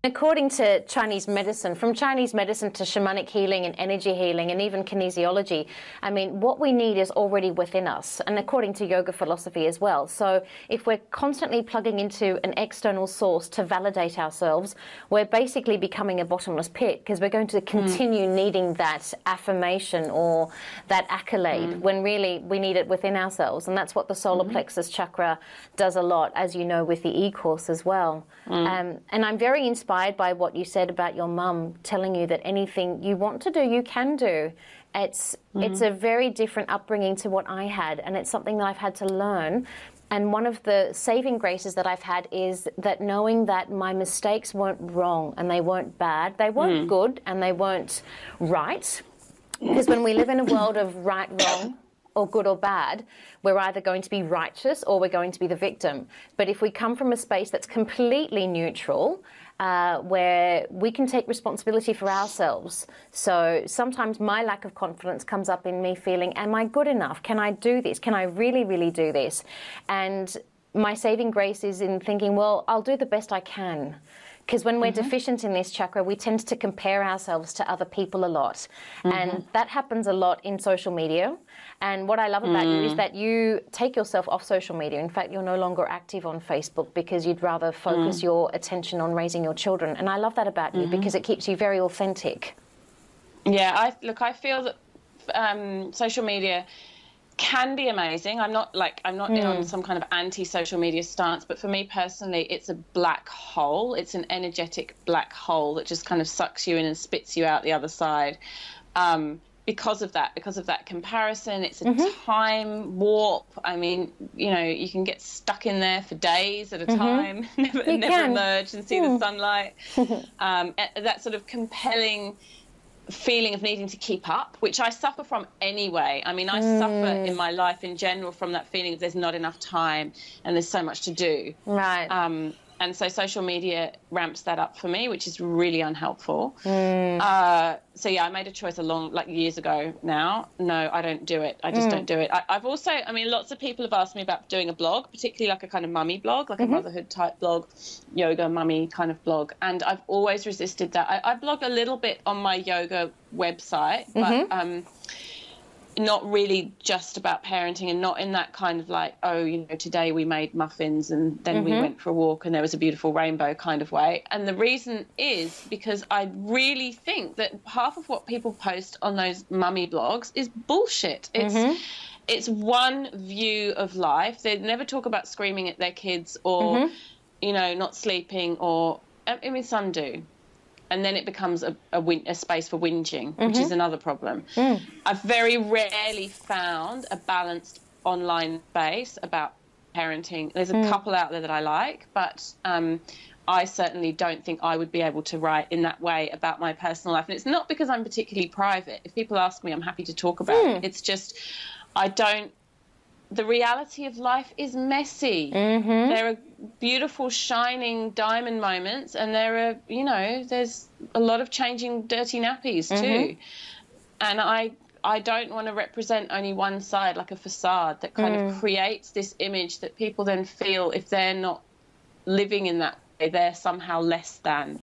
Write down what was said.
According to Chinese medicine, from Chinese medicine to shamanic healing and energy healing and even kinesiology, I mean, what we need is already within us, and according to yoga philosophy as well. So if we're constantly plugging into an external source to validate ourselves, we're basically becoming a bottomless pit, because we're going to continue needing that affirmation or that accolade when really we need it within ourselves. And that's what the solar plexus chakra does a lot, as you know, with the e-course as well. And I'm very inspired by what you said about your mum telling you that anything you want to do, you can do. It's a very different upbringing to what I had, and it's something that I've had to learn. And one of the saving graces that I've had is that knowing that my mistakes weren't wrong and they weren't bad, they weren't good and they weren't right. Because when we live in a world of right, wrong, or good or bad, we're either going to be righteous or we're going to be the victim. But if we come from a space that's completely neutral, where we can take responsibility for ourselves. So sometimes my lack of confidence comes up in me feeling, am I good enough? Can I do this? Can I really, really do this? And my saving grace is in thinking, well, I'll do the best I can. Because when we're deficient in this chakra, we tend to compare ourselves to other people a lot. And that happens a lot in social media. And what I love about you is that you take yourself off social media. In fact, you're no longer active on Facebook because you'd rather focus your attention on raising your children. And I love that about you because it keeps you very authentic. Yeah, I feel that social media can be amazing. I'm not in on some kind of anti-social media stance, but for me personally, it's a black hole. It's an energetic black hole that just kind of sucks you in and spits you out the other side. Because of that comparison, it's a time warp. I mean, you know, you can get stuck in there for days at a time, never emerge and see the sunlight. That sort of compelling feeling of needing to keep up, which I suffer from anyway. I mean, I suffer in my life in general from that feeling of there's not enough time and there's so much to do. Right. And so social media ramps that up for me, which is really unhelpful. So yeah, I made a choice years ago now. No, I don't do it. I just don't do it. I've also, I mean, lots of people have asked me about doing a blog, particularly like a kind of mummy blog, like a motherhood type blog, yoga mummy kind of blog. And I've always resisted that. I blog a little bit on my yoga website, but not really just about parenting, and not in that kind of like, oh, you know, today we made muffins and then we went for a walk and there was a beautiful rainbow kind of way. And the reason is because I really think that half of what people post on those mummy blogs is bullshit. It's one view of life. They never talk about screaming at their kids or, you know, not sleeping, or, I mean, some do. And then it becomes a space for whinging, which is another problem. I've very rarely found a balanced online space about parenting. There's a couple out there that I like, but I certainly don't think I would be able to write in that way about my personal life. And it's not because I'm particularly private. If people ask me, I'm happy to talk about it. It's just the reality of life is messy. There are beautiful, shining diamond moments, and there are, you know, there's a lot of changing dirty nappies too. And I don't want to represent only one side, like a facade that kind of creates this image that people then feel if they're not living in that way, they're somehow less than.